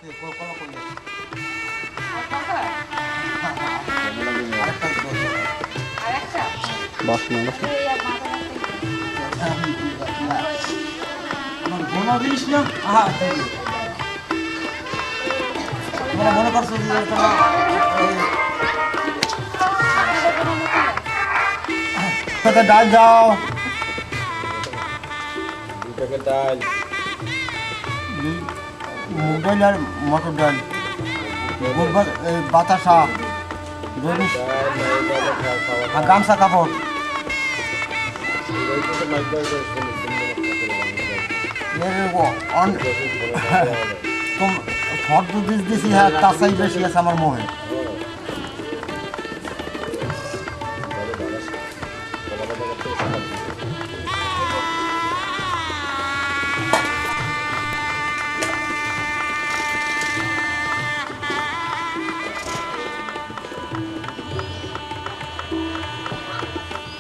মনে করছো ডাল দাও, 2 প্যাকেট ডাল, মুগ ডাল আর মটর ডাল, বাতাসা, আর গামছা কাপড়। ফটো দিছি, হ্যাঁ তার চাই বেশি আছে আমার মোহে।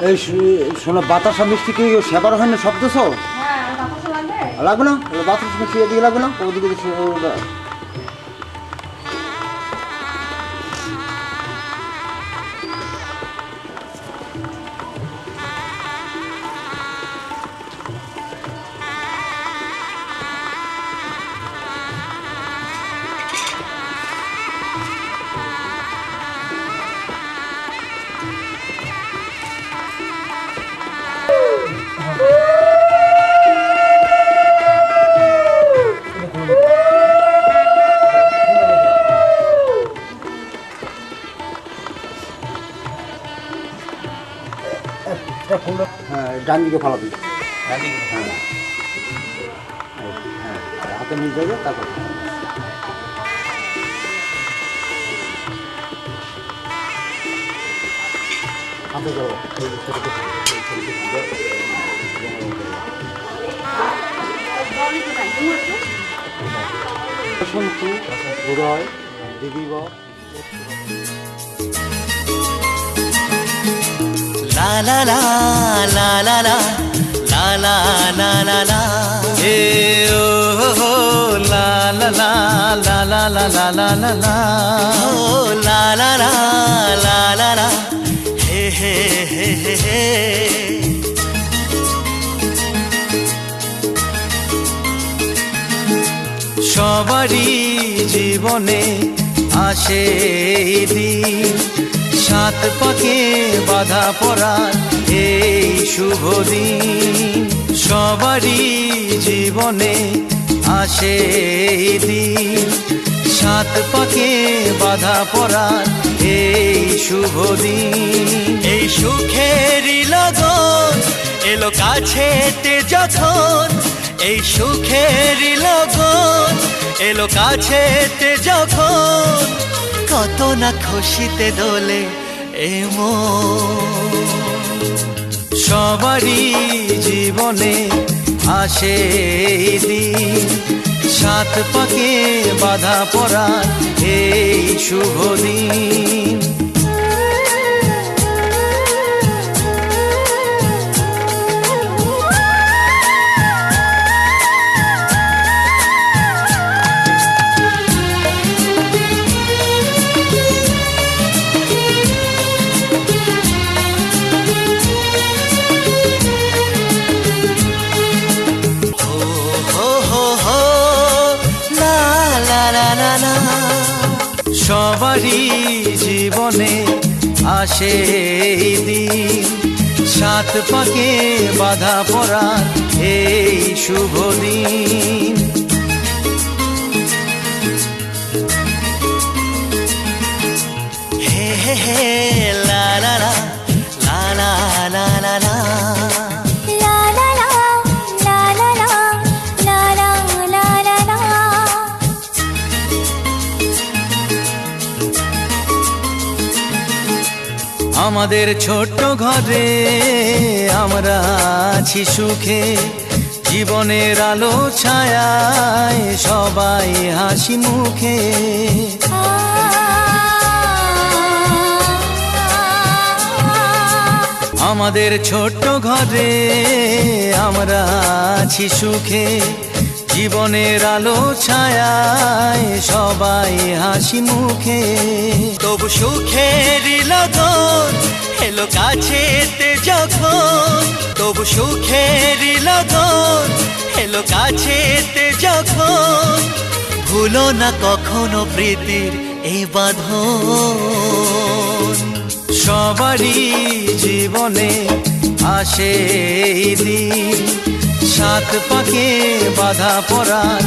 এই শোনো, বাতাসা মিষ্টি কি সেবার হয় না? সব দেশ লাগবে না, বাতাস মিষ্টি এদিকে লাগবে না, ওদিকে হ্যাঁ ডান দিকে ফালাবি, হ্যাঁ হাতে নিয়ে যাবে, তারপর হাতে যাবো। বসন্তী উদয় দিদিব La la la la la la la la la la la hey oh la la la la la la la la la la oh la la la la la la hey hey hey hey hey সবারই জীবনে আসে দিন, 7 পাকে বাধা পড়ার এই শুভ দিন। সবারই জীবনে আসে দিন, 7 পাকে বাধা পড়ার এই শুভ দিন। এই সুখেরই লগন এলো কাছেতে যখন, এই সুখেরই লগন এলো কাছেতে যখন, কত না খুশিতে দোলে এ মন। সবারই জীবনে আসে দিন, 7 পাকে বাধা পড়ার এই শুভ দিন। সবারই জীবনে আসে দিন, 7 পাকে বাধা পড়ার এই শুভ দিন। হে হে হে লা লা লা লা লা লা লা লা আমাদের ছোট্ট ঘরে আমরা আছি সুখে, জীবনের আলো ছায়ায় সবাই হাসি মুখে। আমাদের ছোট্ট ঘরে আমরা আছি সুখে, জীবনের আলো ছায়ায় সবাই হাসি মুখে, তবু সুখেরই লগন এলো কাছেতে যখন, তবু সুখেরই লগন এলো কাছেতে যখন, ভুলো না কখনো প্রীতির এই বাঁধন। সবারই জীবনে আসে এই দিন, সাত পাকে বাধা পড়ার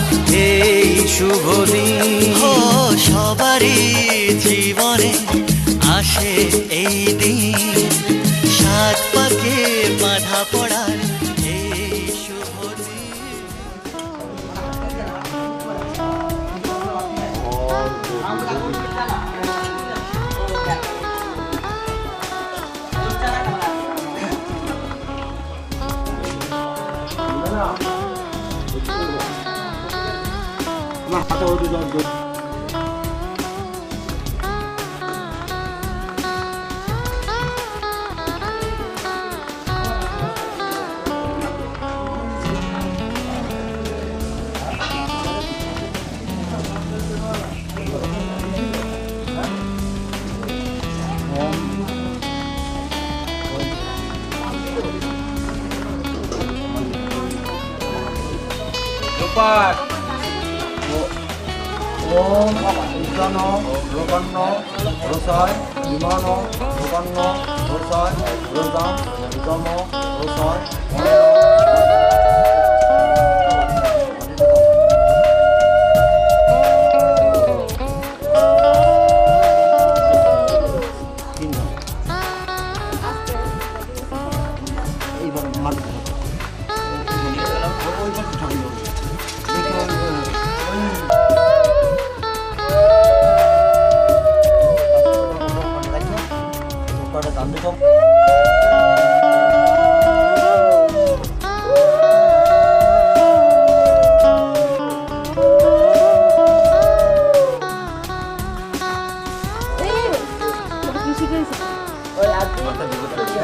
এই শুভ দিন। ও সবারই জীবনে আসে এই দিন, সাত পাকে বাধা পড়ার এই শুভ দিন। পাঠ ওম ঈশান রোকান্ন রসায় বিমান রোকান্ন রসায় রোদাম রুদম রসায় এইবার মারতে হবে ওই পাশে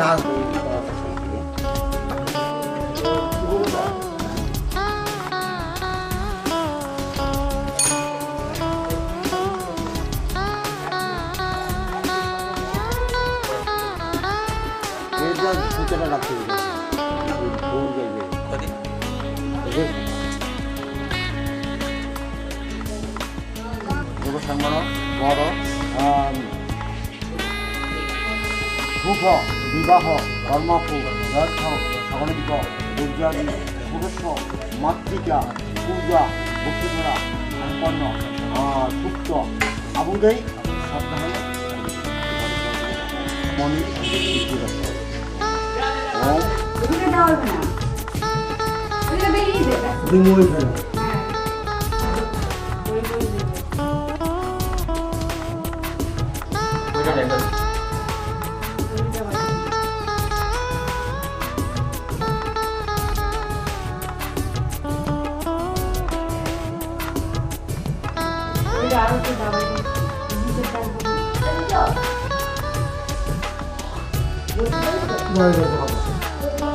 ঠাকুর সূচনা রাখতে হবে বড় শুভ বিবাহ কর্মফু দর্শ সগণিক দুর্যাদি পুরুষ মাতৃকা পূজা বসুধরা সম্পন্ন সুপ্ত আবুদেই সপ্তাহে মনে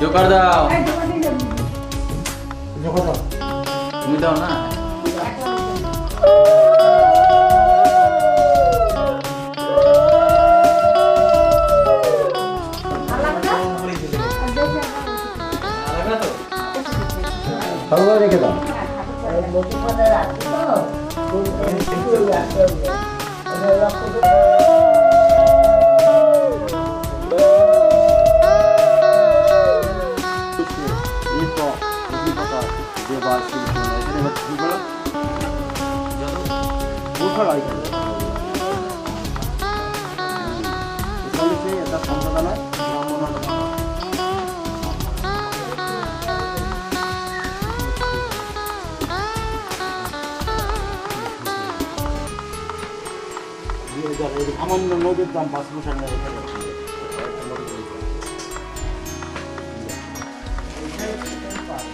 জোকার দাও, তুমি দাও না। রেখে দাও আমার নদীর দাম 5 পয়সা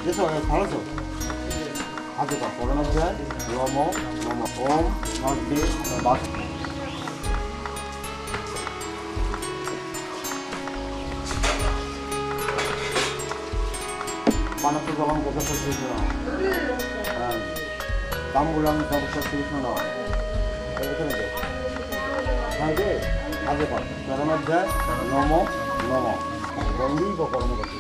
দেখো ভালো তো আগে করোনা যায় নম নম ওম নদী বাস মানুষ যখন কথা করছে তাম্বুলাম তপস্যা শ্রীকৃষ্ণ এখানে দে হ্যাঁ দে আগে পর চরণাধ্যায় নম নম গৌরী বা কর্মকর্তী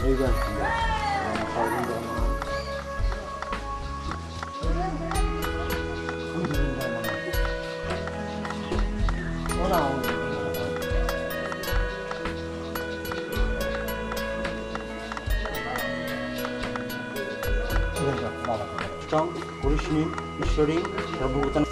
এইবার পুরুষিনী ঈশ্বরী সর্বভূতান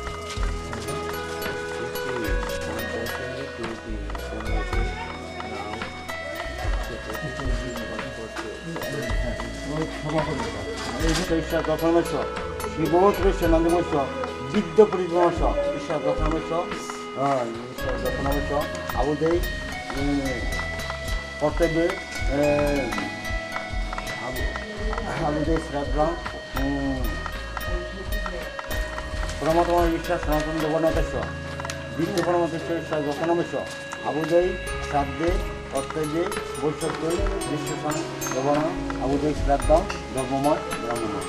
ঈশ্বর দশমেশ শিবমত্রেশ নন্দমেশ বিদ্য পরিক্রমশ ঈশ্বর দশমেশ ঈশ্বর দশমেশ আবুদেই কর্তব্যে আবুদেই শ্রাদ্ধাম পরমাত্মা ঈশ্বর সনাতন দেবনাথেশ বিদ্য পরমাত্মেশ্বর ঈশ্বর দশমেশ আবুদেই শ্রাদ্ধে কর্তব্যে বৈষ্ণবে বিশ্বসান দেবনা আবুদেই শ্রাদ্ধাম ধর্মময় ব্রাহ্মণময়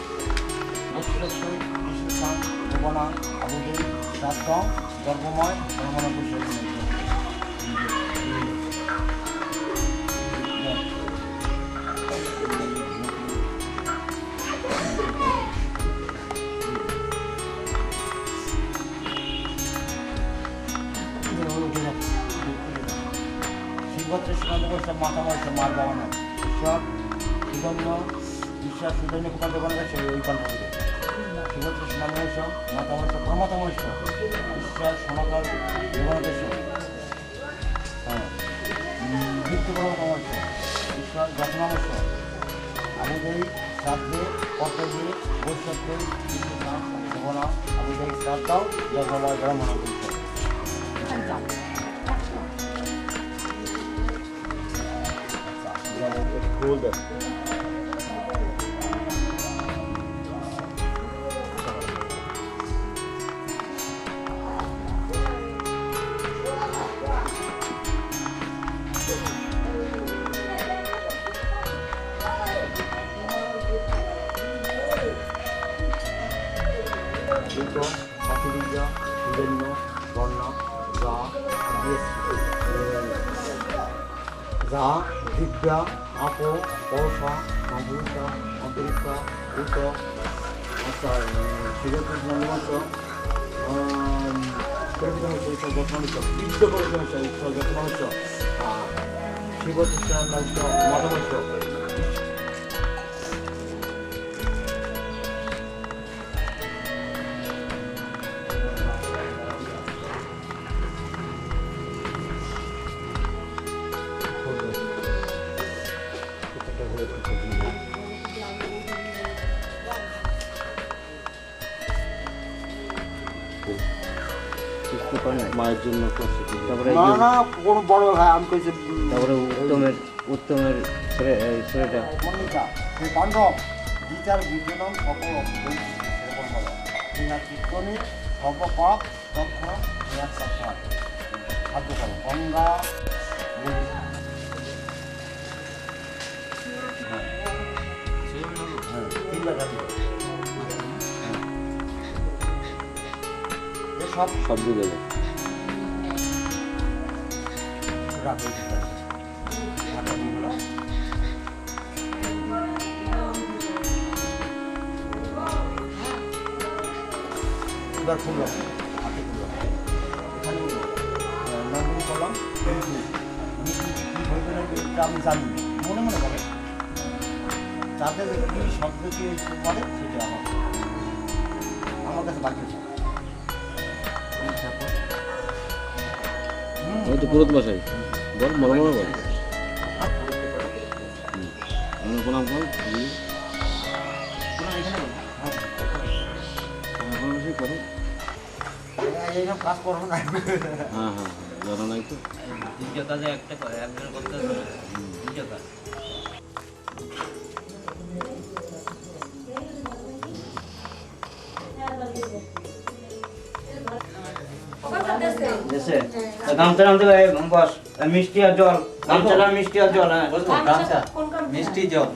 বৈষ্ণব বিশ্বসান দেবনা আবুদেই শ্রাদ্ধাম ধর্মময় ব্রাহ্মণ মাতা মহেশ্বর মার বাবা নাম ঈশ্বর সুধন্য ঈশ্বর সুধন্য কুমার দোকান গেছে ওই কণ্ঠে শিবত্র সোনা মহেশ্বর মাতা মহেশ্বর প্রমাতা মহেশ্বর ঈশ্বর সনাতন দেবনাথেশ্বর হ্যাঁ মৃত্যু প্রমাতা মহেশ্বর ঈশ্বর যত্নামেশ্বর আবুদেই শ্রাদ্ধে কর্তব্যে বৈষ্ণবে বিশ্বনাথ দেবনা আবুদেই শ্রাদ্ধাও যজ্ঞময় ব্রাহ্মণ ফুল দেখ অতিবিদ্যা সুজন্য বর্ণ যা বিদ্যা আপ পৌষা অভূষা অন্তরিক্ষা উত শিবকৃষ্ণ ঈশ্বর যত্নমিশ্র বিদ্য পরিক্রমেশ্বর ঈশ্বর যত্নমিশ্র শিবকৃষ্ণ মতমিশ্র মায়ের জন্য তারপরে না কোনো বড় ভাই আমি কইছি তারপরে উত্তমের ছেলেটা মনিকা সেই পাণ্ডব বিচার বিজনম সকল সেরকম বলা ইহা কীর্তনে সর্বপাপ তখন ইহা সফল খাদ্য খাবো গঙ্গা সব শব্দ দেবে এবার খুললাম হাতে খুললাম এখানে নন্দন করলাম আমি জানি মনে মনে বলে যাদের কি শব্দ কি বলে সেটা আমার কাছে বাকি আছে ওই তো পুরোত মশাই বল মনে মনে বল আমি প্রণাম কর করো এইসব কাজ করবো না হ্যাঁ হ্যাঁ জানা নাই তো দুটো কাজে একটা করে একজন করতে হবে দুটো কাজ হয়েছে গামছা নামতে বস মিষ্টি আর জল গামছা আর মিষ্টি আর জল হ্যাঁ বুঝলো গামছা মিষ্টি জল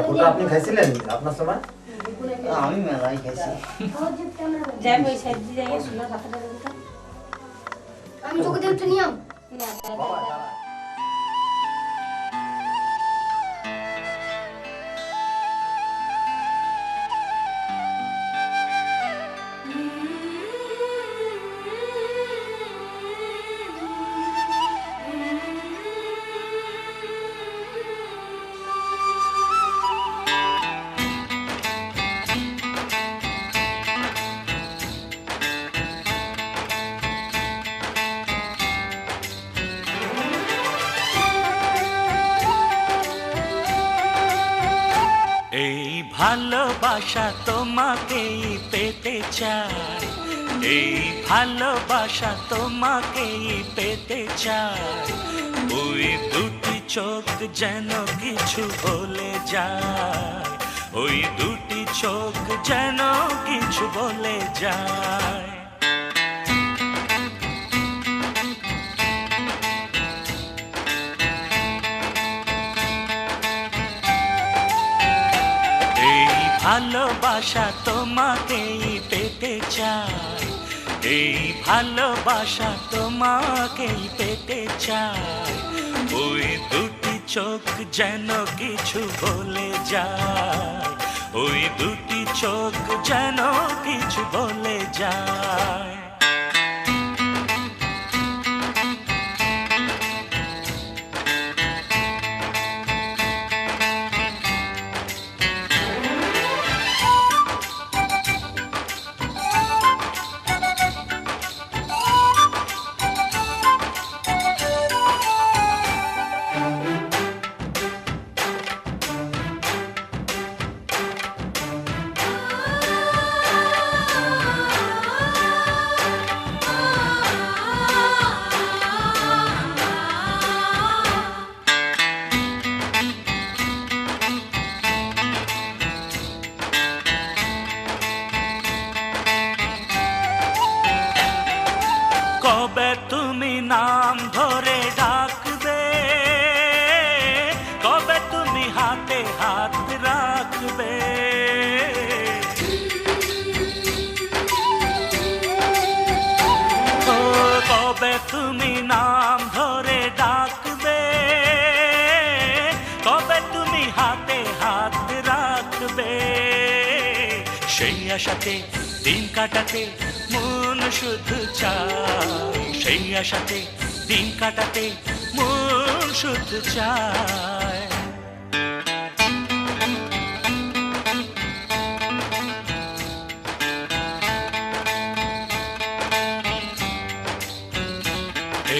গোটা আপনি খাইছিলেন আপনার সময়? আমি মেলাই খাইছি আমি তোকে দেখতে নিয়ম এই ভালোবাসা তোমাকেই পেতে চাই এই ভালোবাসা তোমাকেই পেতে চাই ওই দুটি চোখ যেন কিছু বলে যায় ওই দুটি চোখ যেন কিছু বলে যায় ভালোবাসা তোমাকেই পেতে চাই এই ভালোবাসা তোমাকেই পেতে চাই ওই দুটি চোখ যেন কিছু বলে যায় ওই দুটি চোখ যেন কিছু বলে যায় কবে তুমি নাম ধরে ডাকবে কবে তুমি হাতে হাত রাখবে ও কবে তুমি নাম ধরে ডাকবে কবে তুমি হাতে হাত রাখবে সেই আশাতে দিন কাটাতে মন শুধু চায় সেই আশাতে দিন কাটাতে মন শুধু চায়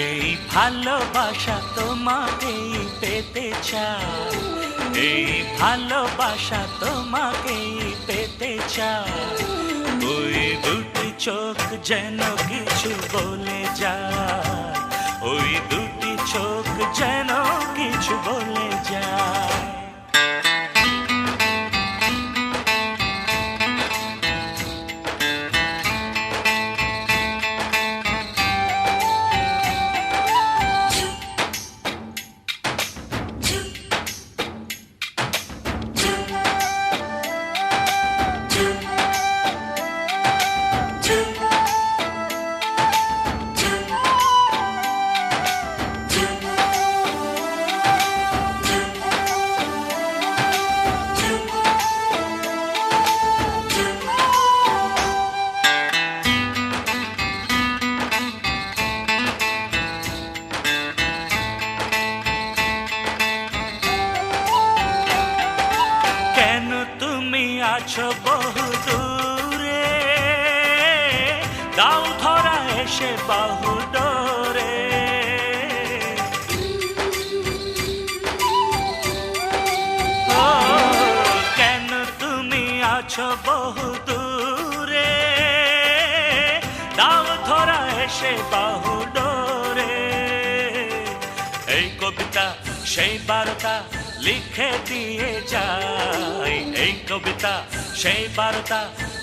এই ভালোবাসা তোমাকেই পেতে চাই এই ভালোবাসা তোমাকেই পেতে চাই ওই দুটি চোখ যেন কিছু বলে যায় ওই দুটি চোখ যেন কিছু বলে যায় আছো বহু দূরে, দাও ধরা এসে বাহু ডোরে। ও কেন তুমি আছো বহু দূরে, দাও ধরা এসে বাহু ডোরে। এই কবিতা সেই বার্তা লিখে দিয়ে যায়, এই কবিতা সেই বার্তা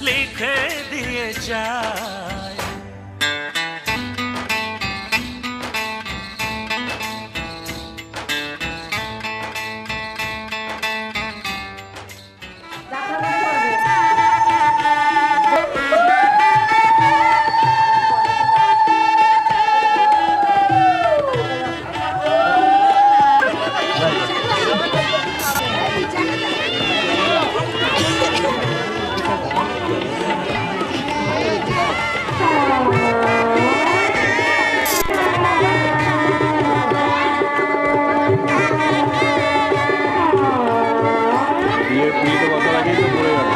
লিখে দিয়ে যায়। বিয়েতে বসার আগেই তো পড়ে গেল।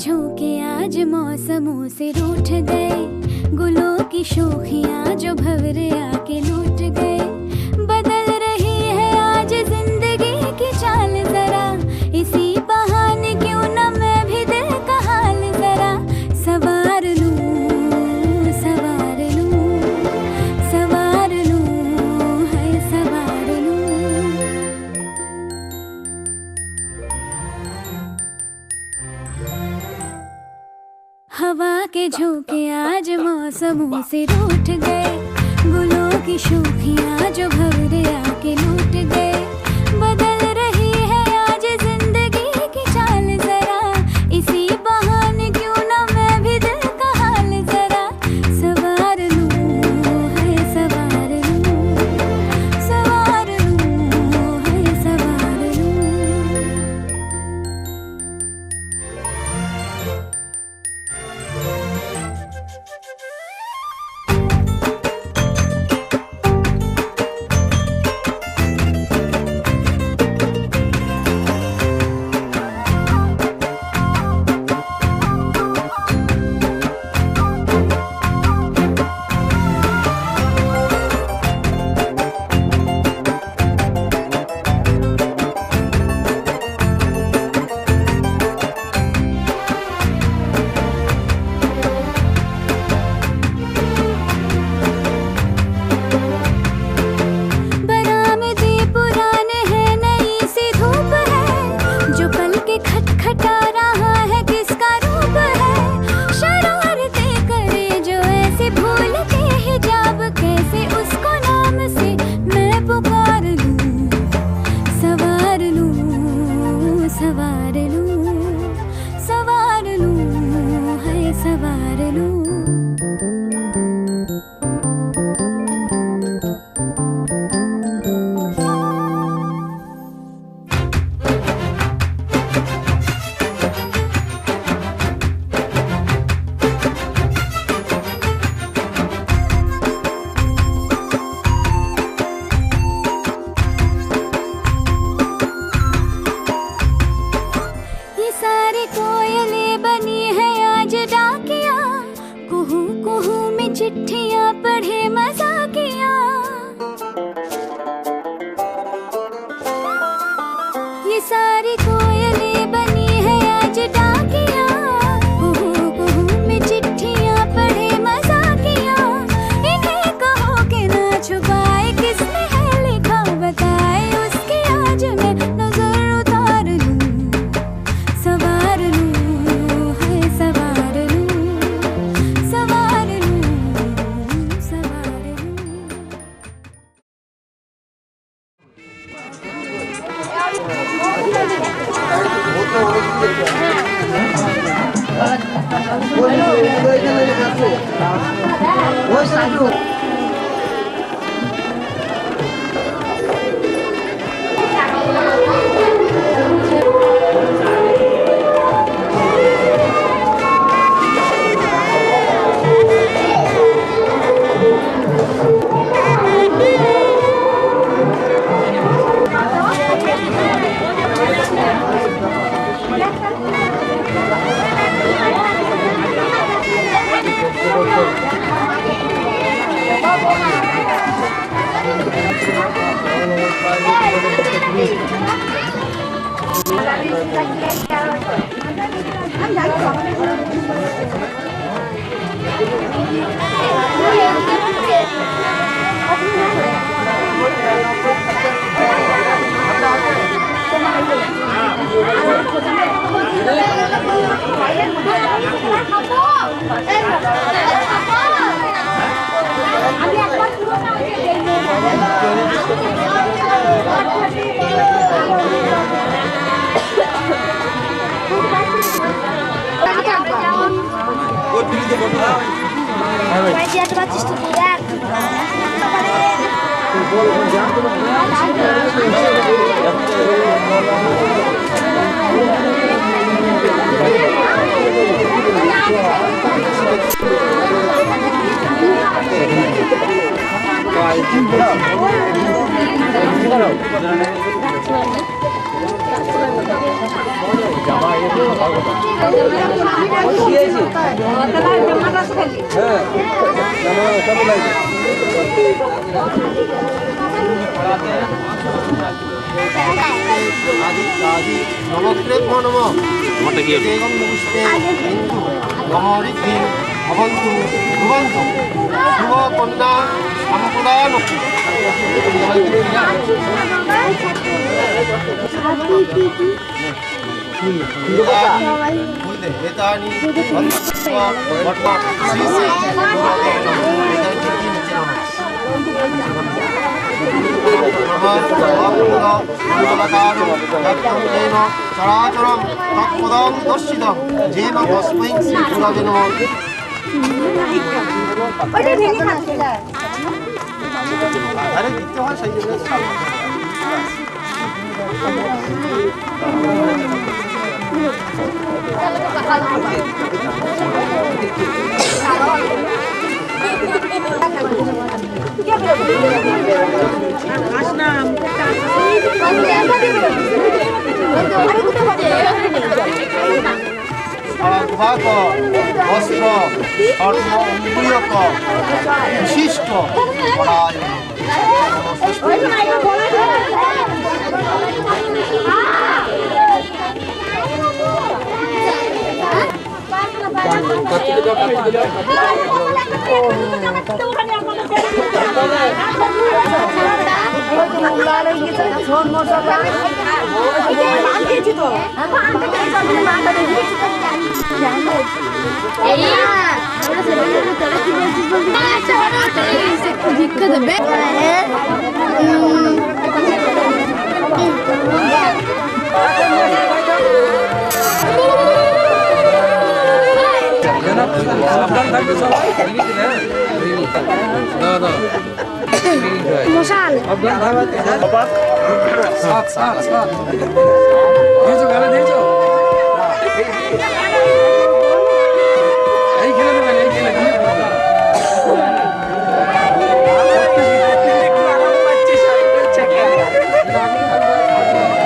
झोंके आज मौसमों से रूठ गए, गुलों की शोखियां जो भंवरे आके लूट गए। बदल रही है आज जिंदगी की चाल जरा, इसी बहाने क्यों न मैं भी दिल का हाल जरा सवार लूं, सवार लूं, सवार लूं, है सवार लूं। हवा के झोंके आज मौसमों से रूठ गए, गुलों की शोखियां जो भंवरे आके लूट गए। बदल रही है आज जिंदगी की चाल जरा, इसी बहाने क्यों न मैं भी दिल का हाल जरा सवार लूं, है सवार लूं, सवार लूं, है सवार लूं। सवार लूं। सारी कोयलें बनी है आज डाकिया, कुहू कुहू में चिट्ठियां पढ़े मजाकिया। ये सारी कोयलें बनी है आज डाकिया, कुहू कुहू में चिट्ठियां पढ़े मजाकिया। इन्हें कहो कि ना छुपाए किसने है लिखा बताए, उसकी आज मैं नजर उतार लूं। सवार लूं है सवार लूं, सवार लूं, सवार लूं। মশাল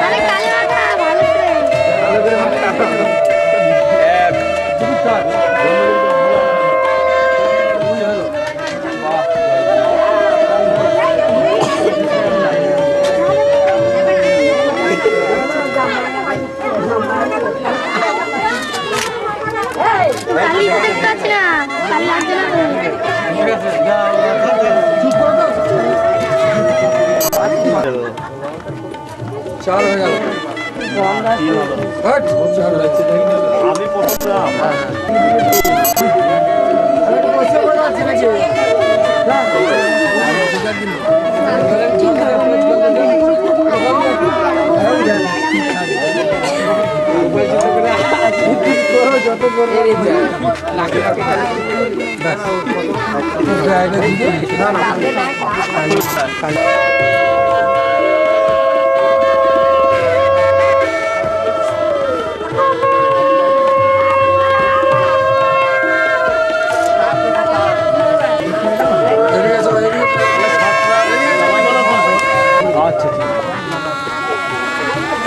আরে কালে মাথা ভালো করে কালি দেখতে পাচ্ছি না কালি লাগছে না চার হয়ে গেল হট, চার হয়েছে। আমি প্রথম আচ্ছা ঠিক আছে।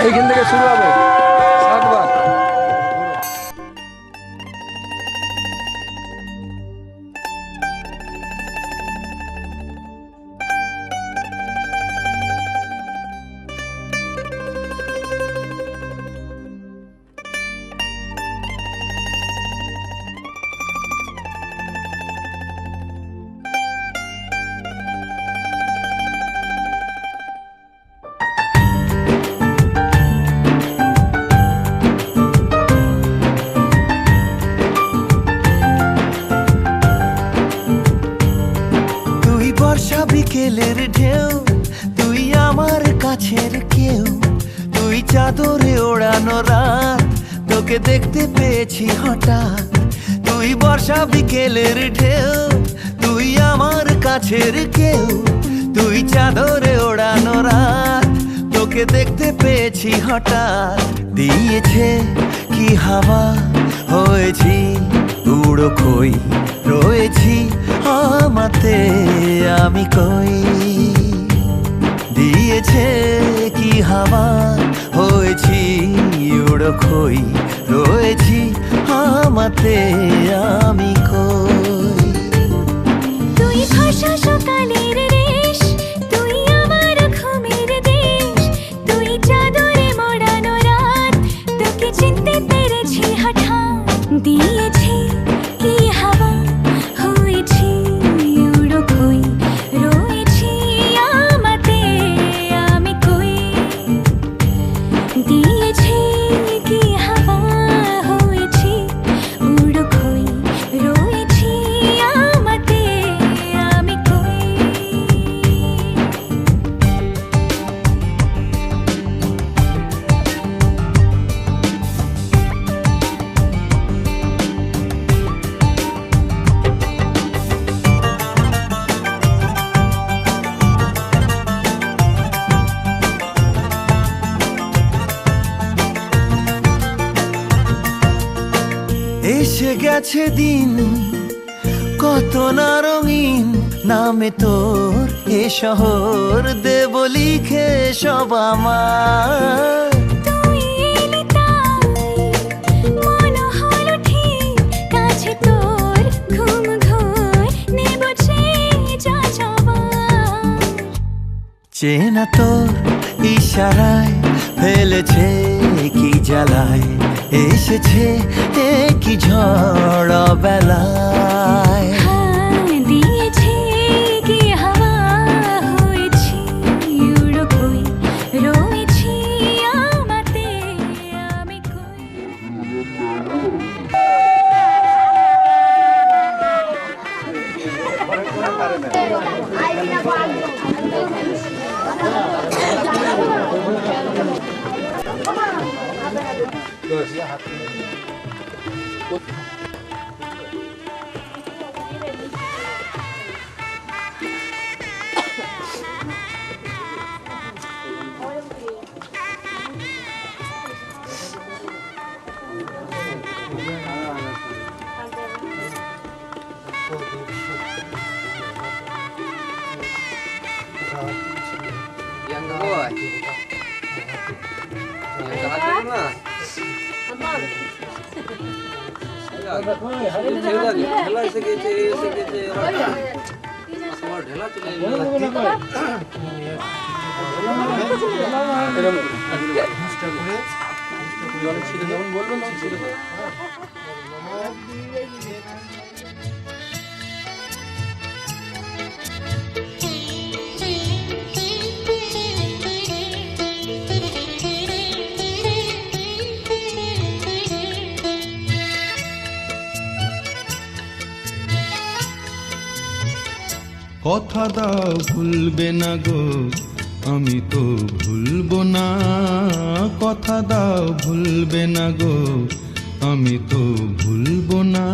এইখান থেকে শুরু হবে 7 বার। তুই বর্ষা বিকেলের ঢেউ, তুই আমার কাছের কেউ, তুই চাদরে ওড়ানো রাত, তোকে দেখতে পেয়েছি হঠাৎ। তুই বর্ষা বিকেলের ঢেউ, তুই আমার কাছের কেউ, তুই চাদরে ওড়ানো রাত, তোকে দেখতে পেয়েছি হঠাৎ। দিয়েছে কি হাওয়া, হয়েছি উড়ো খই, রয়েছি আমাতে আমি কই। দিয়েছে কি হাওয়া, হয়েছি উড়ো খই, রয়েছি আমাতে আমি কই। তুই ভাষা সকালের রেশ, তুই আমার ঘুমের দেশ, তুই চাদরে মোড়ানো রাত, তোকে চিনতে পেরেছি হঠাৎ। দিয়েছি কি হাওয়া, হয়েছি উড়ো খই, রয়েছি আমাতে আমি কই। দিয়েছি কি হাওয়া, হয়েছি উড়ো খই, রয়েছি আমাতে আমি কই। এসে গেছে দিন কত না রঙিন, নামে তোর এ শহর দেব লিখে সব আমার। তুই এলি তাই মন হলো ঠিক, কাছে তোর ঘুম ঘোর নেব যা যাবার। চেনা তোর ইশারায় ফেলেছে কি জ্বালায়, এসেছে কি ঝড় বেলায়। দিয়েছি কি হাওয়া, হয়েছি উড়ো খই, রয়েছি আমাতে আমি কই। Younger boy. Younger husband না? ঢেলা এসে গেছে তোমার ঢেলা চলে যেমন বলবেন কথা দাও ভুলবে না গো আমি তো ভুলবো না কথা দাও ভুলবে না গো আমি তো ভুলবো না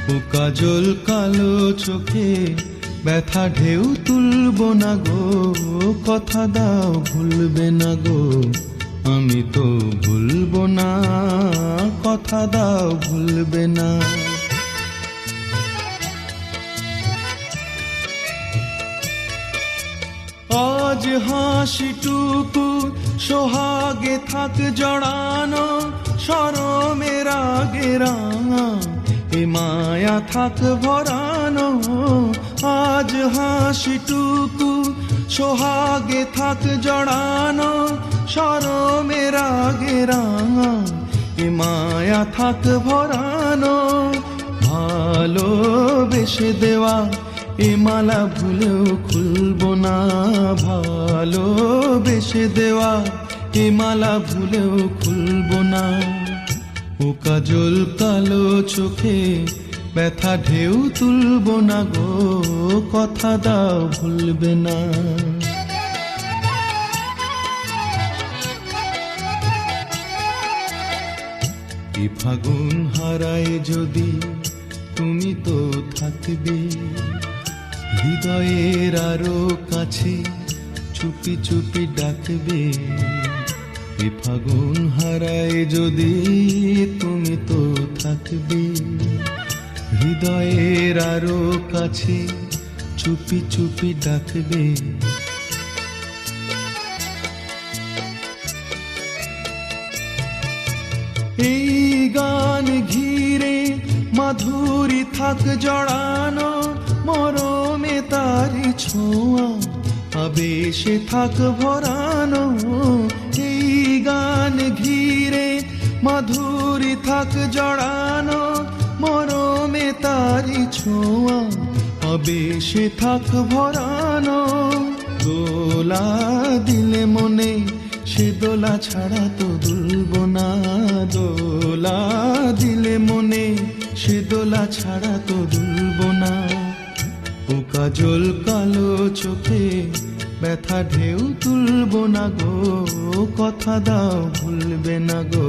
ও কাজল কালো চোখে ব্যথা ঢেউ তুলবো না গো কথা দাও ভুলবে না গো আমি তো ভুলবো না কথা দাও ভুলবে না আজ হাসিটুকু সোহাগে থাক জড়ানো শরমের আগে রাঙা এ মায়া থাক ভরানো আজ হাসিটুকু সোহাগে থাক জড়ানো শরমের আগে রাঙা এ মায়া থাক ভরানো ভালোবেসে দেওয়া এ মালা ভুলেও খুলবো না ভালোবেসে দেওয়া এ মালা ভুলেও খুলবো না ও কাজল কালো চোখে ব্যথা ঢেউ তুলবো না গো কথা দাও ভুলবে না এ ফাগুন হারায় যদি তুমি তো থাকবে হৃদয়ের আরো কাছে চুপি চুপি ডাকবে এ ফাগুন হারায় যদি তুমি তো থাকবে হৃদয়ের আরো কাছে চুপি চুপি ডাকবে এই গান ঘিরে মাধুরী থাক জড়ানো মরমে তারি ছোঁয়া আবেশে থাক ভরানো এই গান ঘিরে মাধুরী থাক জড়ানো মরমে তারি ছোঁয়া আবেশে থাক ভরানো দোলা দিলে মনে সে দোলা ছাড়া তো দুলবো না দোলা দিলে মনে সে দোলা ছাড়া তো দুলবো না ও কাজল কালো চোখে ব্যথা ঢেউ তুলবো না গো কথা দাও ভুলবে না গো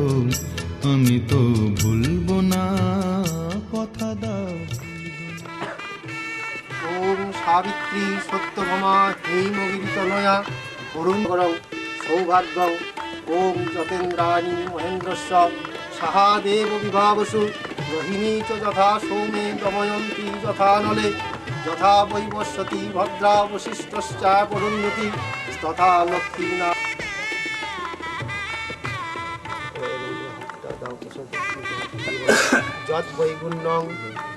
আমি তো ভুলবো না কথা দাও ওম সাবিত্রী সত্যভামা হেমগিরিত নয়া অরুণগরং সৌভাগ্যং ওম যতেন্দ্রাণী মহেন্দ্রস্য সাহাদেব বিভাবসু রোহিণী চ যথা সৌমে দময়ন্তী যথা নলে যথা বৈবস্বতী ভদ্রা বশিষ্ঠশ্চা পরুন্ধতি তথা লক্ষ্মীনা যৎ বৈগুণ্যং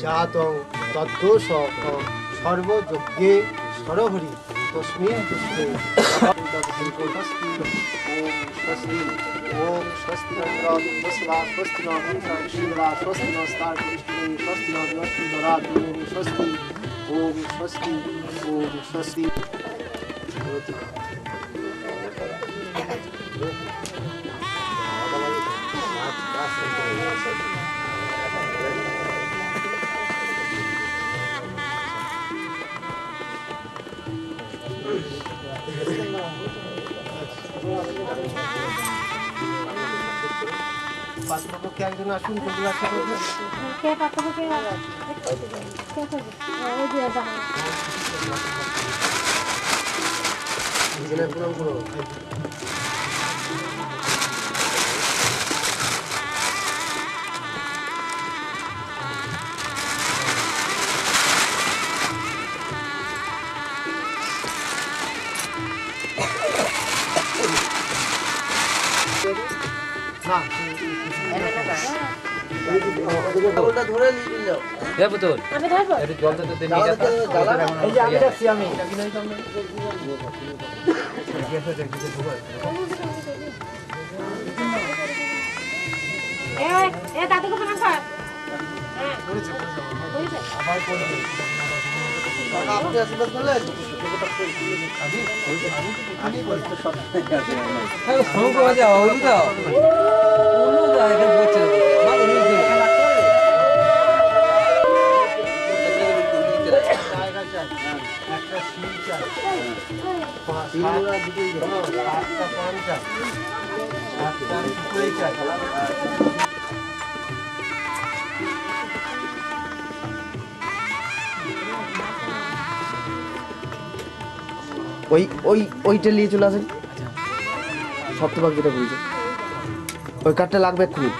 জাতং তদ্দোষ সর্বযজ্ঞে সরহরি তস্মিন পুষ্পে ওম স্বস্তি ওম স্বস্তি বসলা স্বস্তি নমস্কার স্বস্তি নমস্কার স্বস্তি নমস্কার ওম স্বস্তি ওম স্বস্তি ওম স্বস্তি পাত্রপক্ষে একজন আসুন কে পাত্রপক্ষে কে করবে ওই যে না ওটা ধরে নিয়ে যাও এ পুতুল আমি ধরবো একটু জল তো নিয়ে যাও এই যে আমি যাচ্ছি আমি এ দাদুকে প্রণাম কর হ্যাঁ বুঝেছে আপনি আশীর্বাদ করলেন হ্যাঁ শঙ্খ বাজা ওলু দাও এখানে বসছে মা ওলু দাও একটা শিল চাই একটা পান চাই একটা টুকরো চাই ওইটা নিয়ে চলে আসেন সপ্তভাগ যেটা বলছে ওই কার্ডটা লাগবে এক্ষুনি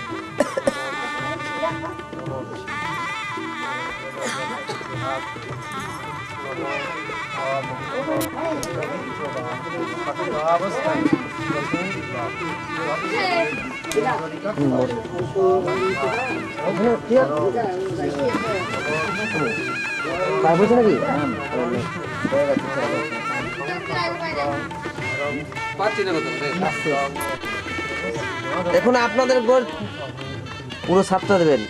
তাই বলছে নাকি পাচ্ছি না কত এখন আপনাদের গোল পুরো 7টা দেবেন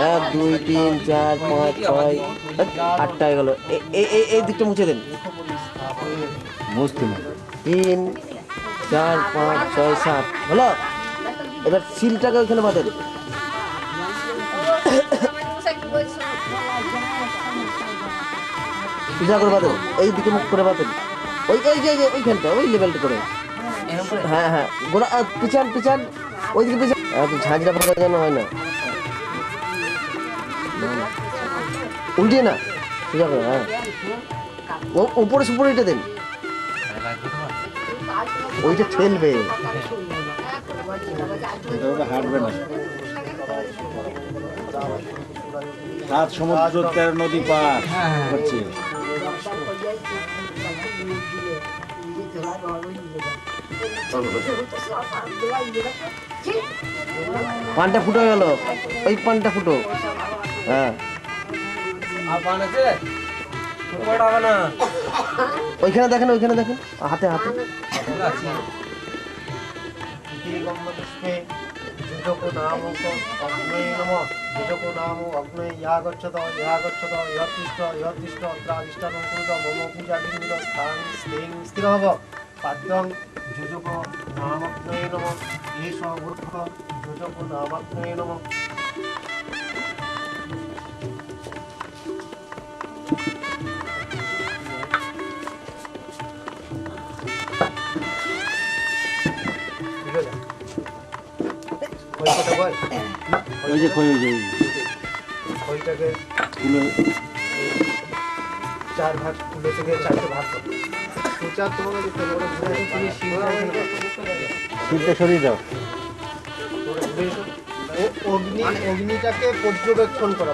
1 2 3 4 5 6 8টা হয়ে গেল এই দিকটা মুছে দেন বুঝতে না 3 4 5 6 7 হলো এবার সিলটাকে ওইখানে বাঁধেন সোজা করে বাঁধেন এই দিকে মুখ করে বাঁধেন ওই ওইখানটা ওই লেভেলটা করে হ্যাঁ হ্যাঁ গোড়া পিছান ওইদিকে পিছান ঝাঁঝরা ফাঁকা যেন হয় না উল্টিয়ে না সোজা করে হ্যাঁ উপরে সুপরে এটা দেন ওইটা ঠেলবে হাঁটবে না 7 সমুদ্র 13 নদী পার হচ্ছে পানটা ফুটো গেল ওই পানটা ফুটো হ্যাঁ আর পান আছে কয়টা হবে না ওইখানে দেখেন হাতে আছে पुष्पे जुजको नाम अग्ने नमः जुजको नाम अग्ने या गच्छत यतिष्ठ अत्रादिष्टानं कुरुत मम पूजा लिंग स्थान स्थिर हव पाद्यं जुजको नामग्ने नमः एष मूर्ख जुजको नामग्ने नमः ওই যে কই ওই ওইটাকে তুলে 4 ভাগ তুলে থেকে 4টে ভাগ করো চার তোমাকে দিতে হবে ওরা ঘুরে তুমি শীতটা সরিয়ে দাও অগ্নিটাকে পর্যবেক্ষণ করা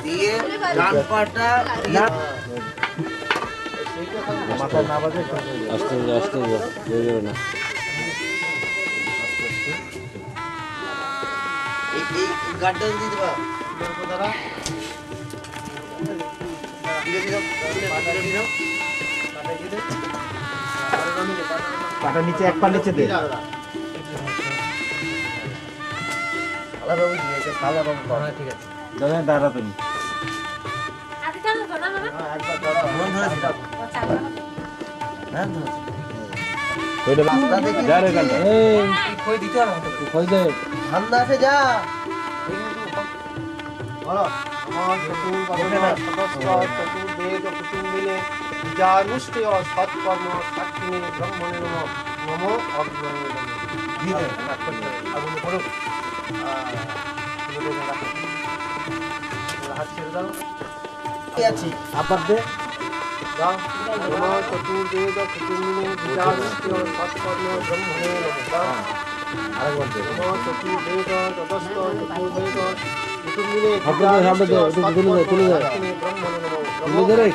দিয়ে ডান পাটা মাথা না বাজে আস্তে আস্তে হয়ে যাবে না এই গাড্ডা দিয়ে দিবা দ্বারা পাটা নিচে এক পা নিচে দে ঠিক আছে দাঁড়া তুমি কই দিতে হবে ঠান্ডা আছে যা বলো আমার চতুর্বেদ কুটুম্বিনে বিজানুষ্ঠে সৎকর্ম সাক্ষিণী ব্রহ্মণে নম অগ্রণে আগুন করুক হাত ছেড়ে দাও আছি আবার দে দাও আমার চতুর্বেদ কুটুম্বিনে বিজানুষ্ঠে সৎকর্ম ব্রহ্মণে নম আরেকবার দে আমার চতুর্বেদ ততস্থ চতুর্বেদ কুটুম্বিনে তুলে দে ব্রহ্মণে নম তুলে দে রে।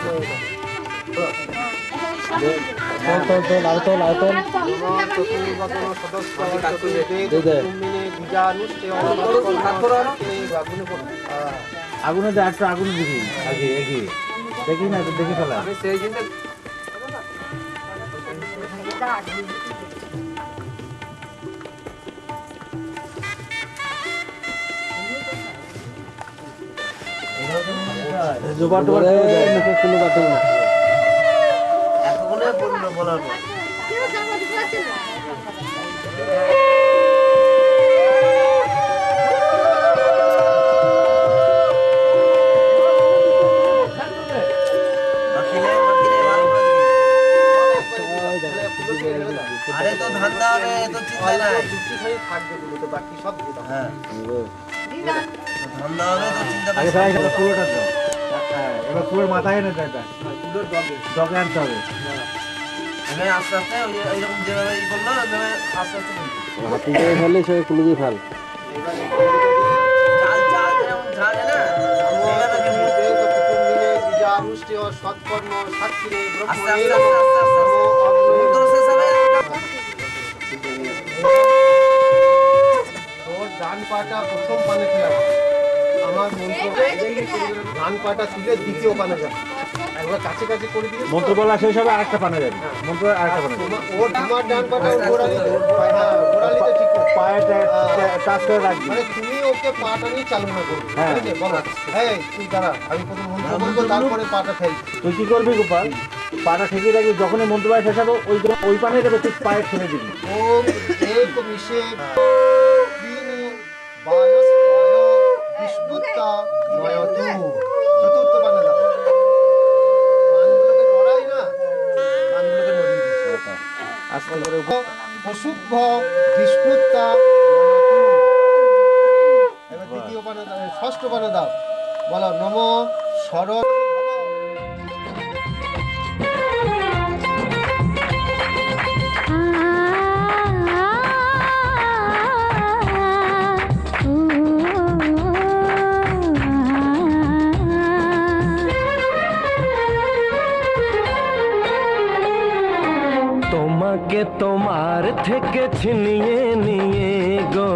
আগুনে তো একটা আগুন দেখি আগে এগিয়ে দেখি না তো দেখি ফেলা সেই জিনিস জোবার টোবার মুখে কুলো কাটে না এতক্ষণে বললো বলার পর আরে তো ধান্দা হবে তো চিন্তা নাই থাকবে বলে তো বাকি সব দিয়ে দাও। হ্যাঁ ধান্দা হবে তো চিন্তা নাই আগে ফেলাই কুলোটা দাও এবার কুলোর মাথায় এনে দেয় কুলোর ডগে ডগে আনতে হবে এখানে আস্তে আস্তে ওইরকম যেভাবে ই করলো ওইভাবে আস্তে আস্তে হাতি দিয়ে ফেললে সে কুলো দিয়ে ফেল চাল চাল যেমন ঝাড়ে না সেইভাবে কুটুম মিলে বিজা অনুষ্ঠে সৎকর্ম সাক্ষী ব্রহ্ম আস্তে আস্তে আস্তে আস্তে মন্ত্র শেষ হবে তোর ডান পাটা প্রথম পানে ফেলা আমার মন্ত্র ডান পাটা তুলে দ্বিতীয় পানে যাবে একবার কাছে কাছে করে দিয়ে মন্ত্র বলা শেষ হবে আরেকটা পানা যাবে মন্ত্র আরেকটা পানা যাবে ওর তোমার ডান পাটা গোড়ালিতে গোড়ালিতে ঠিক করে পায়ে টাচ করে রাখবি মানে তুমি ওকে পাটা নিয়ে চালনা করবে হ্যাঁ। ঠিক আছে বলো এই তুই দাঁড়া আমি প্রথম মন্ত্র বলবো তারপরে পাটা ফেলবি তুই কি করবি গোপাল পাটা ঠেকিয়ে রাখবি যখনই মন্ত্র পায়ে শেষ হবে ওই পানে যাবে তুই পায়ে ঠেলে দিবি ওম এক মিশে তিনি বায়স পায় বিষ্ণুতা নয়তু চতুর্থ পানে দাও কানগুলোকে নড়াই না কানগুলোকে নড়িয়ে দিচ্ছি আস্তে করে অশুভ বিষ্ণুতা নয়তু এবার দ্বিতীয় পানে দাও ষষ্ঠ পানে দাও বলো নম সরল তোমাকে তোমার থেকে ছিনিয়ে নিয়ে গো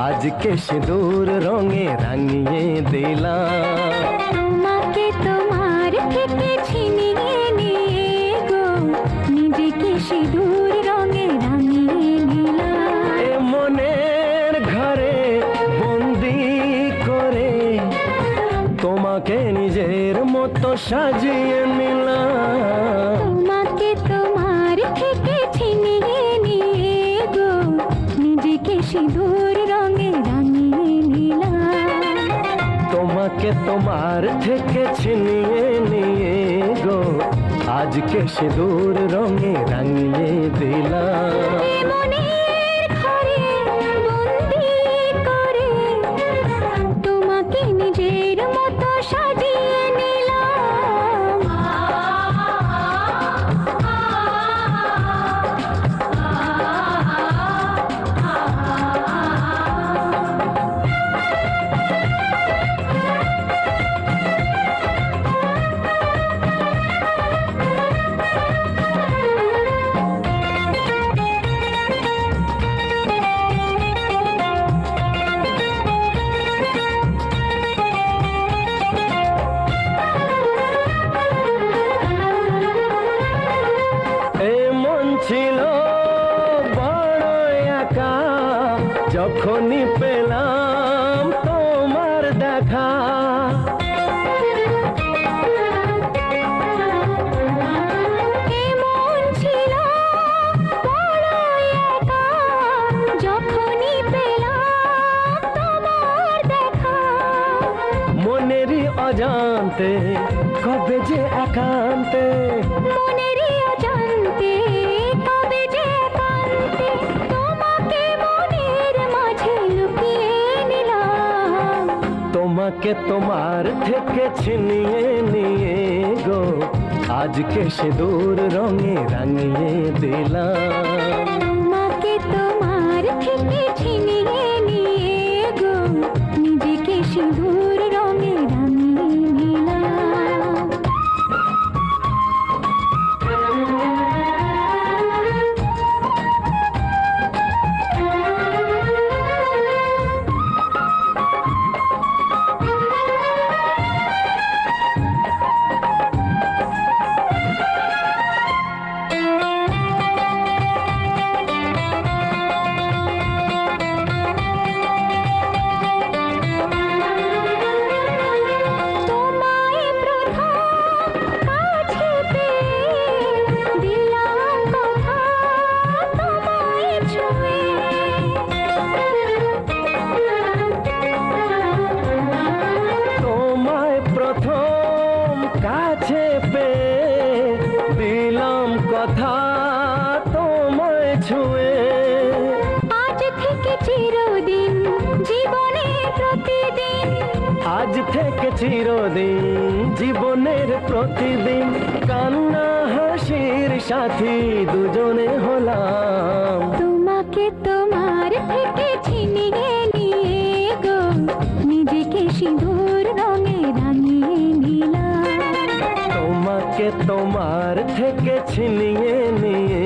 আজকে সিঁদুর রঙে রাঙিয়ে দিলাম তোমাকে তোমার থেকে ছিনিয়ে নিয়ে গো নিজেকে সিঁদুর রঙে রাঙিয়ে নিলাম এ মনের ঘরে বন্দি করে তোমাকে নিজের মতো সাজিয়ে নিলাম তোমাকে তোমার থেকে ছিনিয়ে নিয়ে গো নিজেকে সিঁদুর রঙে রাঙিয়ে নিলাম তোমাকে তোমার থেকে ছিনিয়ে নিয়ে গো আজকে সিঁদুর রঙে রাঙিয়ে দিলাম এ মনের ঘরে বন্দি করে তোমাকে নিজের মতো সাজিয়ে নিলাম এ মন ছিল বড় একা যখনই পেলাম তোমার দেখা এমন ছিল বড় একা যখনই পেলাম তোমার দেখা মনেরই অজান্তে কবে যে একান্তে মনেরই অজান্তে কবে যে একান্তে তোমাকে মনের মাঝে লুকিয়ে নিলাম তোমাকে তোমার থেকে ছিনিয়ে নিয়ে গো আজকে সিঁদুর রঙে রাঙিয়ে দিলাম তোমাকে তোমার থেকে ছিনিয়ে নিয়ে গো নিজেকে সিঁদুর রঙে রাঙিয়ে নিলাম থেকে চিরদিন জীবনের প্রতিদিন আজ থেকে চিরদিন জীবনের প্রতিদিন কান্না হাসির সাথী দুজনে হলাম তোমাকে তোমার থেকে ছিনিয়ে নিয়ে গো নিজেকে সিঁদুর রঙে রাঙিয়ে নিলাম তোমাকে তোমার থেকে ছিনিয়ে নিয়ে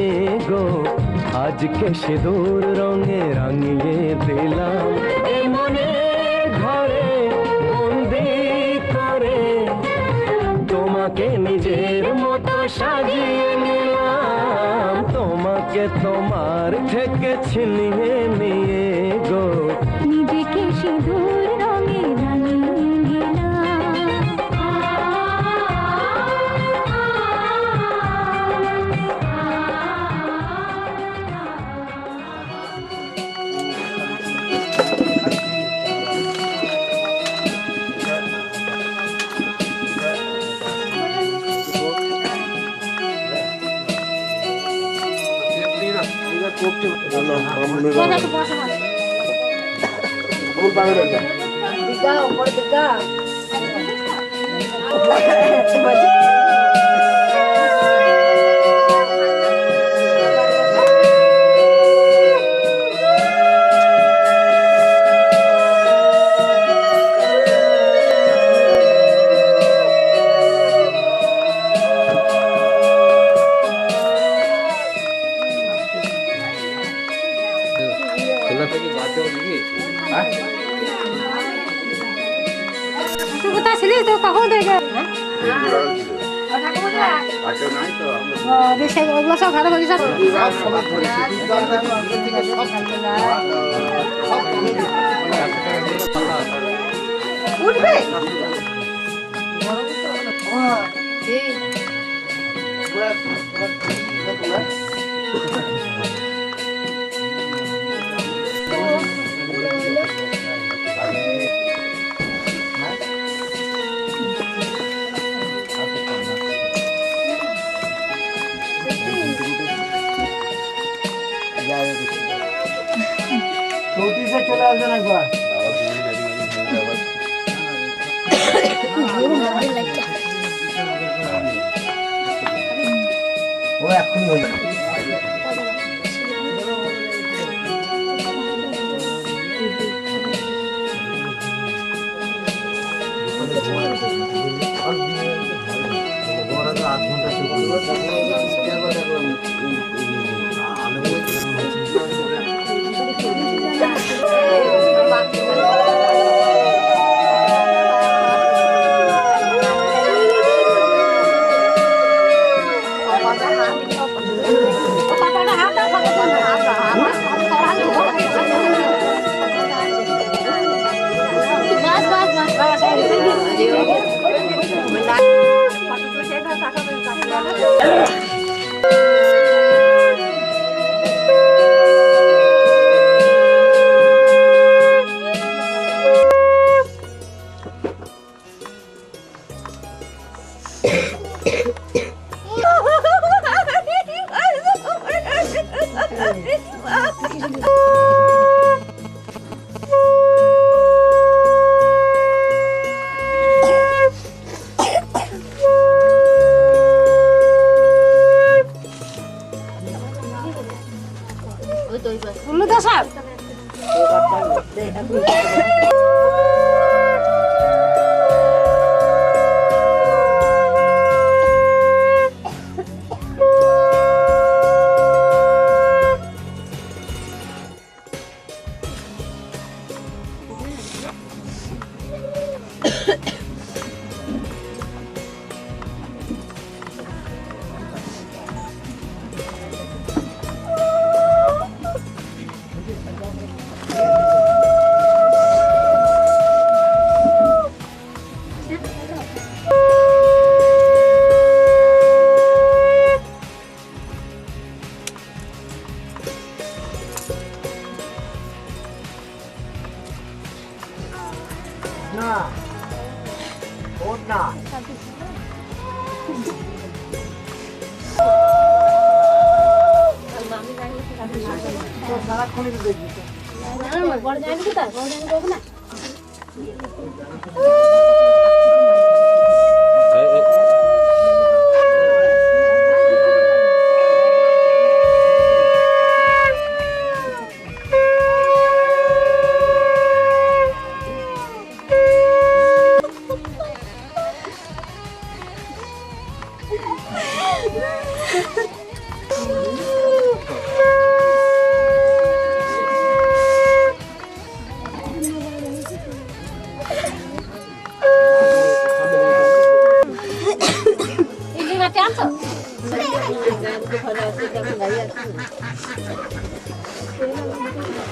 গো আজকে সিঁদুর রঙে রাঙিয়ে দিলাম এ মনে ঘরে বন্দি করে তোমাকে নিজের মতো সাজিয়ে নিলাম তোমাকে তোমার থেকে ছিনিয়ে নিয়ে গো নিজেকে সিঁদুর রঙে রাঙিয়ে নিলাম কোথায় ছিলিস তো কখন থেকে ওগুলো সব ঘরে ঘরে সব উঠবে চৌত্রিশে চলে আসবেন একবার ও এখনই হয়ে যাবে আধ বড় যাবি কোথায় বড় যাবি কখন না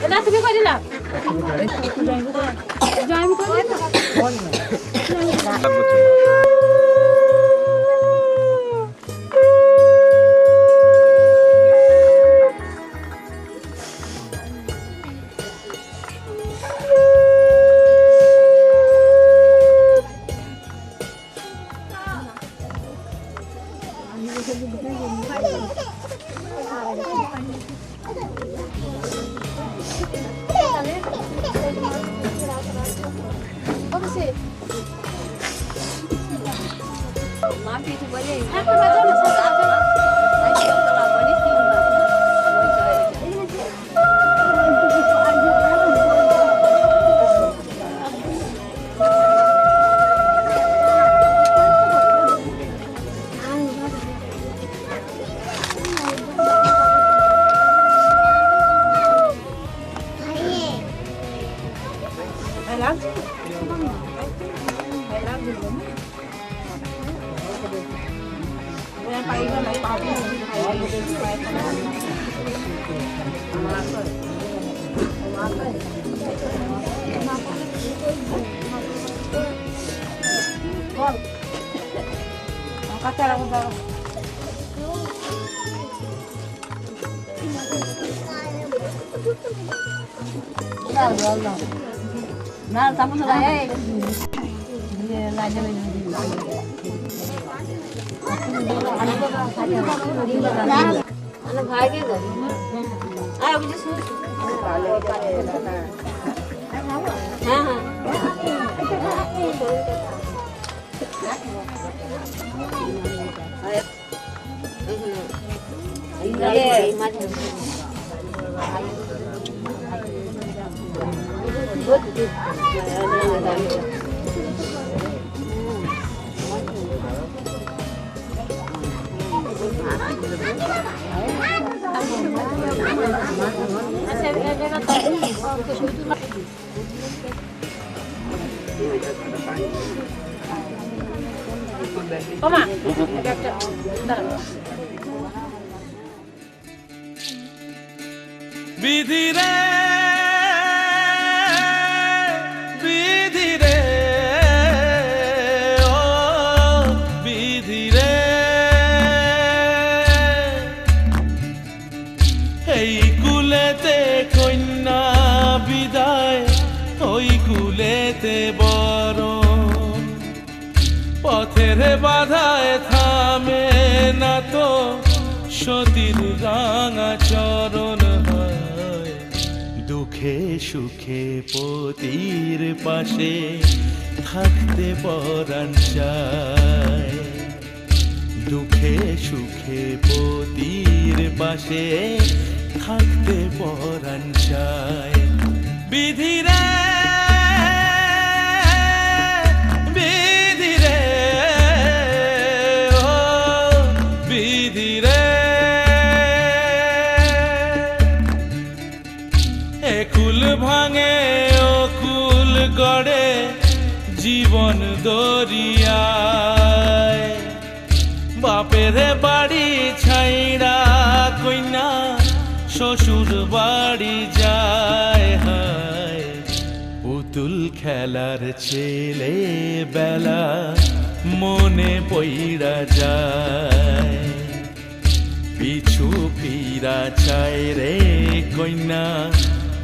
এটা তুমি কই দিলা জয় আমি কই না তামন না এই লাগে না ভাই কে গো আয় বুঝিস হ্যাঁ এই মাঝে বিধি রে বিধি রে ও বিধি রে এই কুলেতে কন্যা বিদায় ওই কুলেতে বরণ পথের বাধায় থামে না তো সতীর রাঙা চরণ দুঃখে সুখে পতির পাশে থাকতে পরাণ চায় দুঃখে সুখে পতির পাশে থাকতে পরাণ চায় বিধি রে বিধি রে ও বিধি রে কুল ভাঙে ও কুল গড়ে জীবন দরিয়ায় বাপের বাড়ি ছাইড়া কইনা শ্বশুর বাড়ি যায় হায় পুতুল খেলার ছেলে বেলা মনে পইড়া যায় পিছু ফিরা চায় রে কইনা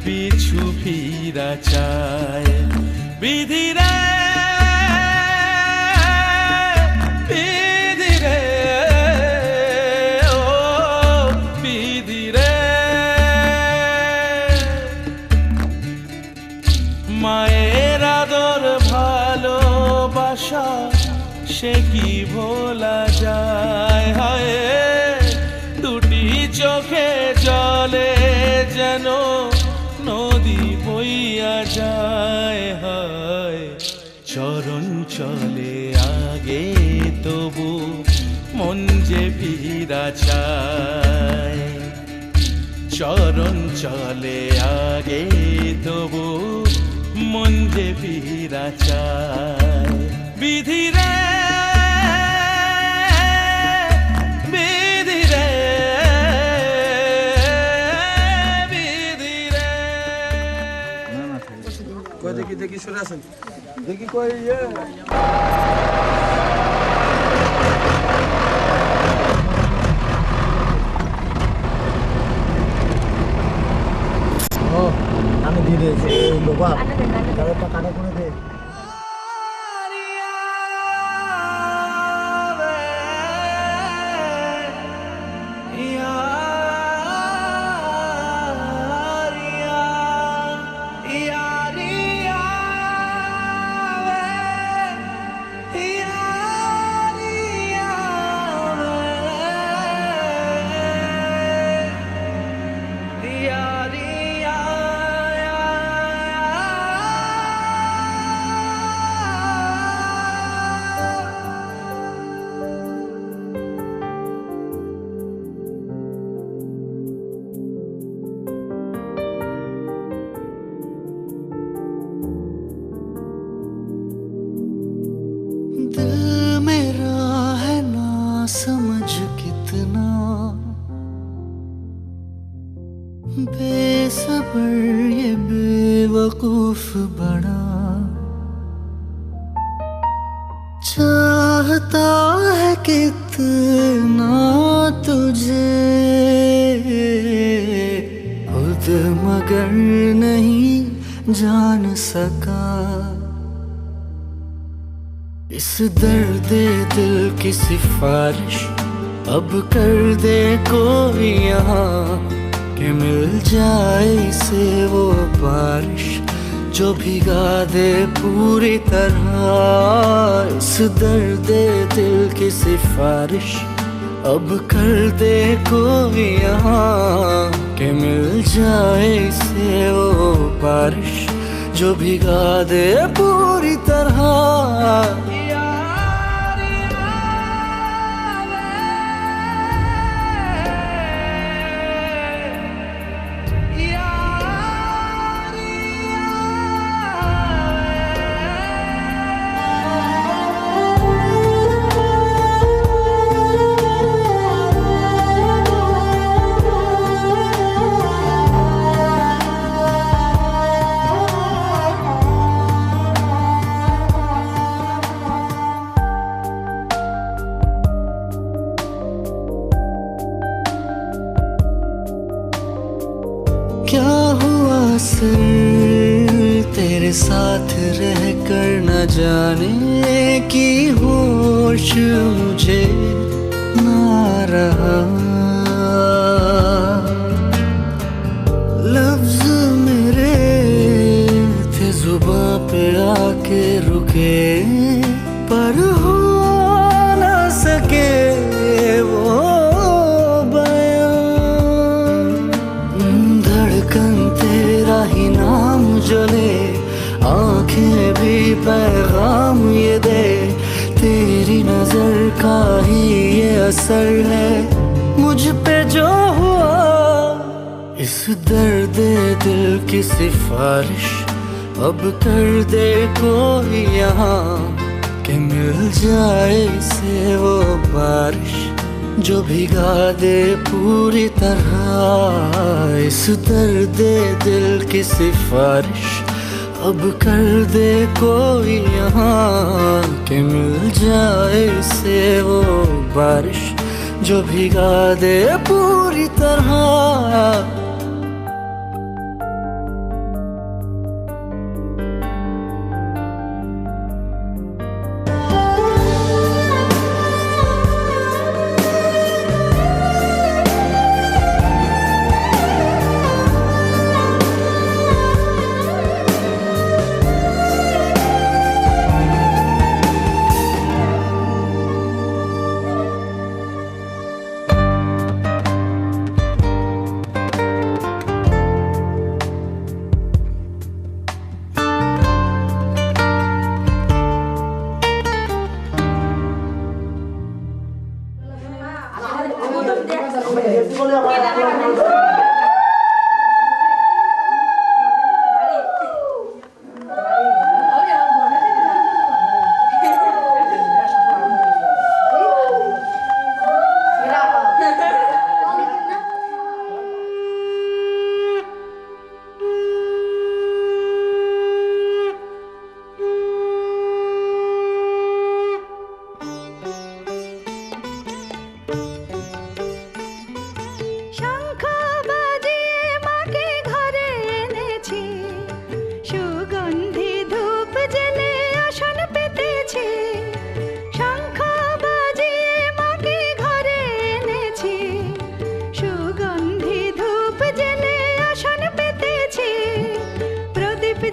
পিছু ফিরা চায় বিধি রে বিধি রে ও বিধি রে মায়ের আদর ভালোবাসা সে কি ভোলা যায়, হায় দুটি চোখে জলে যেন নদী বইয়া যায়, হায় চরণ চলে আগে তবু মন যে ফিরা চায়, চরণ চলে আগে তবু মন যে ফিরা চায়। বিধি রে বিধি রে বিধি রে। দেখি দেখি সরে আসেন, দেখি কই ইয়ে আমি দিয়ে দিয়েছি বাবা, তাহলে তো কানে করে দে। बेसब्र ये बेवकूफ बड़ा चाहता है कितना तुझे, खुद मगर नहीं जान सका इस दर्द दिल की सिफारिश अब कर दे कोई यहाँ कि मिल जाए इसे वो बारिश जो भिगा दे पूरी तरह इस दर्द दिल की सिफारिश अब कर दे कोई यहाँ कि मिल जाए इसे वो बारिश जो भिगा दे पूरी तरह। क्या हुआ सर तेरे साथ रह कर न जाने की होश मुझे ना रहा, लफ्ज मेरे थे जुबां पे आके रुके पर हो ना सके वो ही नाम जले आंखें भी पैगाम ये दे तेरी नजर का ही ये असर है मुझ पे जो हुआ इस दर्द दिल की सिफारिश अब कर दे कोई यहाँ कि मिल जाए इसे वो बारिश जो भिगा दे पूरी तरह इस दर्द दिल की सिफारिश अब कर दे कोई यहाँ कि मिल जाए इसे वो बारिश जो भिगा दे पूरी तरह।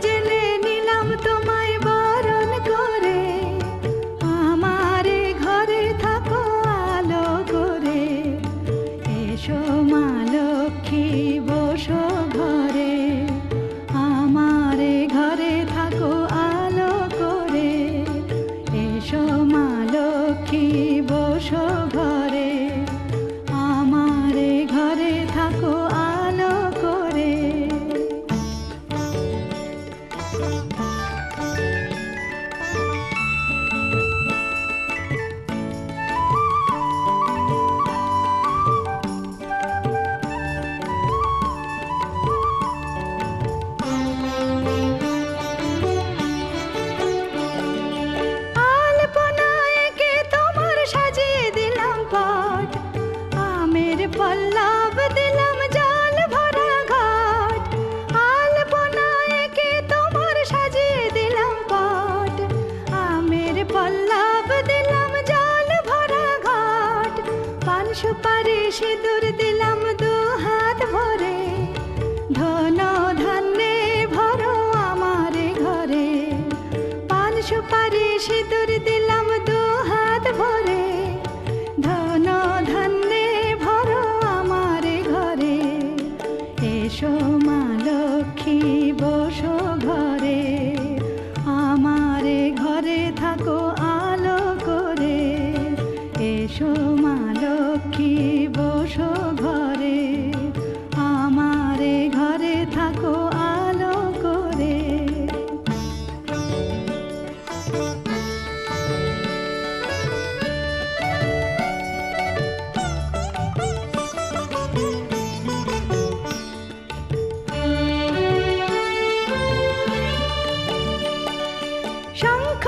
জেলে নিলাম তোমায় বরণ করে, আমারে ঘরে থাকো আলো করে, এসো মা লক্ষ্মী বসো ঘরে, আমারে ঘরে থাকো আলো করে, এসো মা লক্ষ্মী বসো ঘরে, আমারে ঘরে থাকো আলো করে। আলপনায় কে তোমার সাজিয়ে দিলাম পট, আমের পল্লব দিলাম জল ভরা ঘট, আলপনায় কে তোমার সাজিয়ে দিলাম পট, আমের পল্লব দিলাম জল ভরা ঘট, পান সুপারি সিঁদুর দিলাম দু হাত ভরে, ধন ধান্যে ভরো আমারে ঘরে, পান সুপারি সিঁদুর দিলাম দু হাত ভরে, ধন ধান্যে ভরো আমারে ঘরে, এসো মা লক্ষ্মী বসো ঘরে, আমারে ঘরে থাকো আলো করে, এসো মা লক্ষ্মী বসো ঘরে, আমারে ঘরে থাকো আলো করে। শঙ্খ